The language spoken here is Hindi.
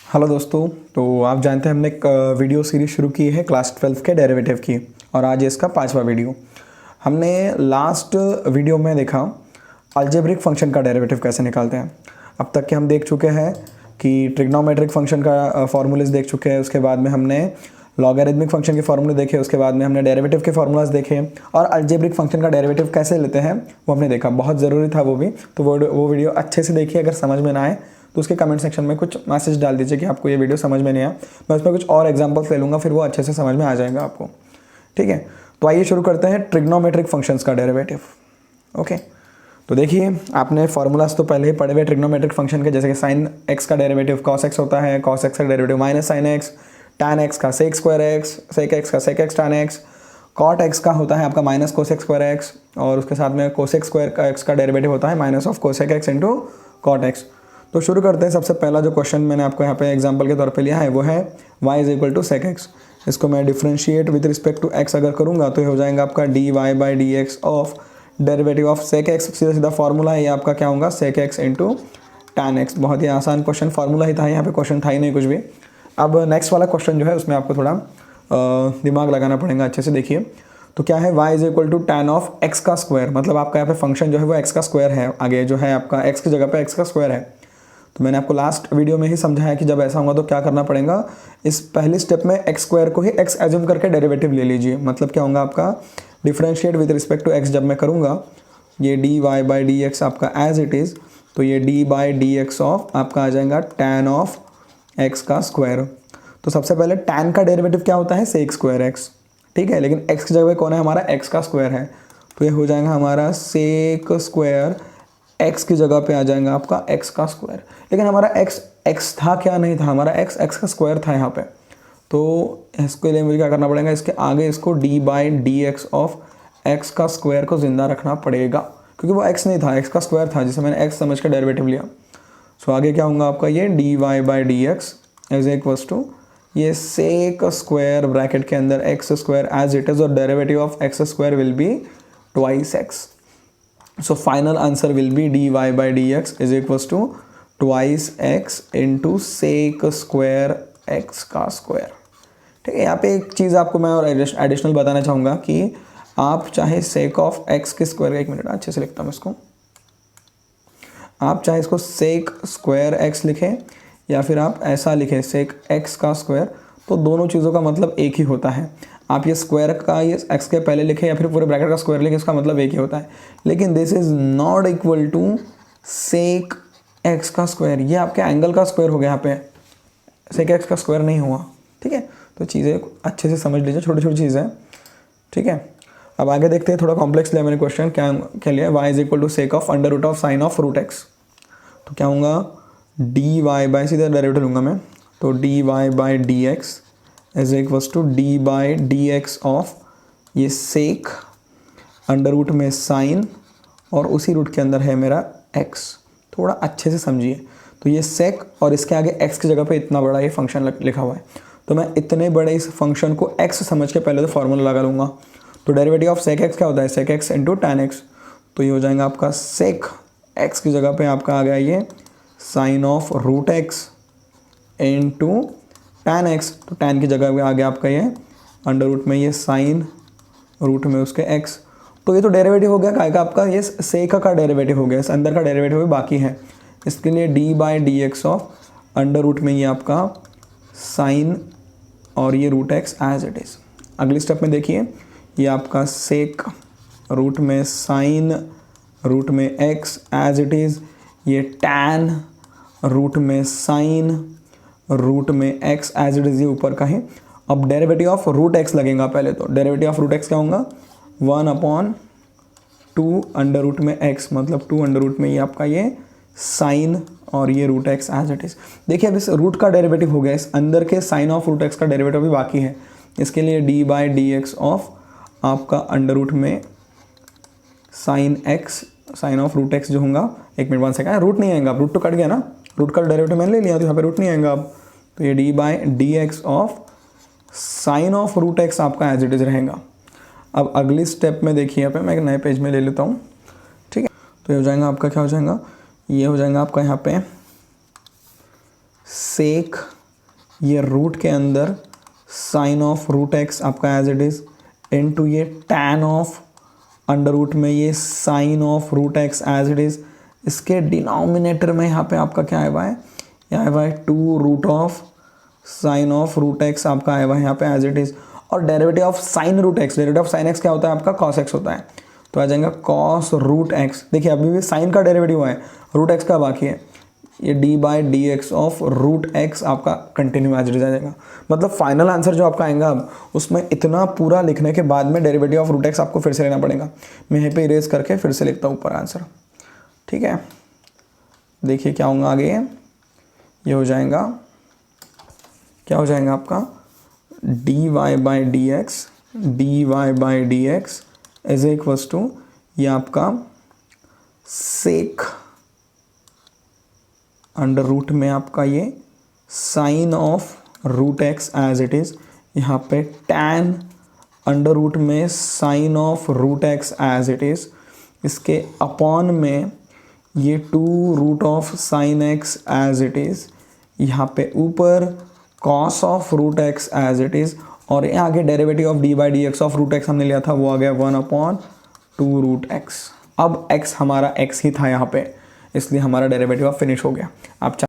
हेलो दोस्तों। तो आप जानते हैं हमने एक वीडियो सीरीज शुरू की है क्लास 12 के डेरिवेटिव की, और आज इसका 5वां वीडियो। हमने लास्ट वीडियो में देखा अलजेब्रिक फंक्शन का डेरिवेटिव कैसे निकालते हैं। अब तक के हम देख चुके हैं कि ट्रिग्नोमेट्रिक फंक्शन का फार्मूलेज देख चुके हैं, उसके बाद में हमने लॉगरिथमिक फंक्शन के फार्मूले देखे, उसके बाद में हमने डेरिवेटिव के फार्मूलाज देखे, और अलजेब्रिक फंक्शन का डेरिवेटिव कैसे लेते हैं वो हमने देखा। बहुत ज़रूरी था वो भी, तो वो वीडियो अच्छे से देखिए। अगर समझ में ना आए तो उसके कमेंट सेक्शन में कुछ मैसेज डाल दीजिए कि आपको ये वीडियो समझ में नहीं आया। मैं उसमें कुछ और एग्जांपल्स ले लूँगा, फिर वो अच्छे से समझ में आ जाएगा आपको। ठीक है, तो आइए शुरू करते हैं ट्रिग्नोमेट्रिक फंक्शंस का डेरिवेटिव। ओके, तो देखिए आपने फार्मूलाज तो पहले ही पढ़े हुए ट्रिग्नोमेट्रिक फंक्शन के, जैसे कि साइन एक्स का डेरिवेटिव कॉस एक्स होता है, कॉस एक्स का derivative minus sine x, tan x का sec square x, sec x का sec x tan x, cot x का होता है आपका माइनस कोसेक स्क्वायर एक्स, और उसके साथ में कोसेक स्क्वायर एक्स का डेरिवेटिव होता है minus of cosec x into cot x. तो शुरू करते हैं। सबसे पहला जो क्वेश्चन मैंने आपको यहाँ पे एग्जांपल के तौर पे लिया है वो है y is equal to sec x. इसको मैं differentiate with respect to x अगर करूँगा तो ये हो जाएगा आपका dy by d x of derivative of sec x. सीधा सीधा फार्मूला है ये आपका, क्या होगा, sec x into tan x. बहुत ही आसान क्वेश्चन, फार्मूला ही था यहाँ पे, क्वेश्चन था ही नहीं कुछ भी। अब नेक्स्ट वाला क्वेश्चन जो है उसमें आपको थोड़ा दिमाग लगाना पड़ेगा। अच्छे से देखिए, तो क्या है, y is equal to tan of x का स्क्वायर। मतलब आपका यहाँ पे फंक्शन जो है वो x का स्क्वायर है, आगे जो है आपका x की जगह पे x का स्क्वायर है। तो मैंने आपको लास्ट वीडियो में ही समझाया कि जब ऐसा होगा तो क्या करना पड़ेगा। इस पहली स्टेप में x स्क्वायर को ही x एज्यूम करके डेरिवेटिव ले लीजिए। मतलब क्या होगा आपका, differentiate with respect to x जब मैं करूँगा, ये dy बाई डी एक्स आपका एज इट इज़, तो ये d by d x of आपका आ जाएगा टैन ऑफ x का स्क्वायर। तो सबसे पहले टैन का डेरिवेटिव क्या होता है, सेक स्क्वायर x। ठीक है, लेकिन x की जगह पे कौन है, हमारा x का स्क्वायर है, तो ये हो जाएगा हमारा सेक स्क्वायर x की जगह पे आ जाएगा आपका x का स्क्वायर। लेकिन हमारा x था क्या, नहीं था, हमारा x का स्क्वायर था यहाँ पे। तो इसके लिए मुझे क्या करना पड़ेगा, इसके आगे इसको d by d x of x का स्क्वायर को जिंदा रखना पड़ेगा, क्योंकि वो x नहीं था, x का स्क्वायर था जिसे मैंने x समझ कर डेरिवेटिव लिया। सो आगे क्या होगा आपका, ये dy by d x is equals to ये सेक स्क्वायर ब्रैकेट के अंदर x square as it is, और derivative of x square will be twice x। So final answer will be dy by dx is equals to twice x into sec square x का स्क्वायर। ठीक है, यहाँ पे एक चीज़ आपको मैं और एडिशनल बताना चाहूँगा कि आप चाहे sec ऑफ x के स्क्वायर, एक मिनट अच्छे से लिखता हूँ इसको, आप चाहे इसको sec स्क्वायर x लिखें या फिर आप ऐसा लिखें sec x का स्क्वायर, तो दोनों चीज़ों का मतलब एक ही होता है। आप ये स्क्वायर का ये x के पहले लिखें या फिर पूरे ब्रैकेट का स्क्वायर लिखें, इसका मतलब एक ही होता है। लेकिन this is not equal to sec x का स्क्वायर, ये आपके एंगल का स्क्वायर हो गया, यहाँ पे सेक x का स्क्वायर नहीं हुआ। ठीक है, तो चीज़ें अच्छे से समझ लीजिए, छोटी छोटी चीज़ें। ठीक है, अब आगे देखते हैं, थोड़ा कॉम्प्लेक्स लिया मैंने क्वेश्चन। क्या लिया, y is equal to sec of under root of sine of root x। तो क्या होगा, डी वाई बाई, सीधा डेरिवेटिव लूँगा मैं, तो d y by d x is equals to d by d x of ये सेक अंडर रूट में साइन और उसी रूट के अंदर है मेरा x। थोड़ा अच्छे से समझिए, तो ये सेक और इसके आगे x की जगह पे इतना बड़ा ये फंक्शन लिखा हुआ है, तो मैं इतने बड़े इस फंक्शन को x समझ के पहले तो फार्मूला लगा लूँगा। तो डेरिवेटिव ऑफ सेक x क्या होता है, सेक x इंटू टैन एक्स। तो ये हो जाएगा आपका सेक x की जगह पे आपका आ गया ये sine of root x into tan x. तो टैन की जगह पे आ गया आपका ये अंडर रूट में ये साइन रूट में उसके x। तो ये तो डेरिवेटिव हो गया काय का, आपका ये सेक का डेरिवेटिव हो गया, इस अंदर का डेरिवेटिव भी बाकी है। इसके लिए d by d x of under root में ये आपका साइन और ये root x as it is. अगली स्टेप में देखिए, ये आपका सेक रूट में साइन रूट में x एज इट इज़, ये टैन रूट में साइन रूट में x एज इट इज़, ये ऊपर का है। अब डेरिवेटिव ऑफ रूट x लगेगा पहले, तो डेरिवेटिव ऑफ रूट x क्या होगा, 1/2 अंडर रूट में x, मतलब 2 अंडर रूट में ये आपका ये साइन और ये root x as it is. देखिए अब इस रूट का डेरिवेटिव हो गया, इस अंदर के साइन ऑफ रूट x का डेरिवेटिव भी बाकी है। इसके लिए d by d x of आपका अंडर रूट में sine x, sine of root x जो होगा, एक मिनट 1 सेकंड, रूट नहीं आएगा, रूट तो कट गया ना, रूट का डेरिवेटिव मैंने ले लिया, तो यहाँ पे रूट नहीं आएगा अब। तो ये d by d x of sine of root x आपका एज इट इज़ रहेगा। अब अगली स्टेप में देखिए, यहाँ पे मैं एक नए पेज में ले लेता हूँ। ठीक है, तो ये हो जाएगा आपका, क्या हो जाएगा, ये हो जाएगा आपका यहाँ पे सेक ये रूट के अंदर साइन ऑफ रूट एक्स आपका एज इट इज़ इनटू ये टैन ऑफ अंडर रूट में ये sine of root x as it is. इसके डिनोमिनेटर में यहाँ पे आपका क्या आया हुआ है, यहाँ आया हुआ है 2 root of sine of root x आपका आया हुआ है यहाँ पे एज इट इज़। और derivative of sine root x, derivative of sine x क्या होता है आपका, कॉस एक्स होता है, तो आ जाएगा कॉस रूट एक्स। देखिए अभी भी साइन का डेरिवेटिव है, रूट एक्स का बाकी है, ये d by d x of root x आपका कंटिन्यू एज इट इज आ जाएगा। मतलब फाइनल आंसर जो आपका आएगा अब उसमें इतना पूरा लिखने के बाद में डेरिवेटिव ऑफ रूट एक्स आपको फिर से लेना पड़ेगा। मैं यहीं पे इरेज करके फिर से लिखता हूँ ऊपर आंसर, ठीक है। देखिए क्या होगा आगे, ये हो जाएगा, क्या हो जाएगा आपका d y by d x is equals to ये आपका सेक अंडर रूट में आपका ये sine of root x as it is, यहाँ पे टैन अंडर रूट में sine of root x as it is, इसके अपॉन में ये 2 root of sine x as it is, यहाँ पे ऊपर cos of root x as it is, और ये आगे derivative of d by d x of root x हमने लिया था वो आ गया 1/2 रूट एक्स। अब x हमारा x ही था यहाँ पे, इसलिए हमारा डेरिवेटिव अब फिनिश हो गया। आप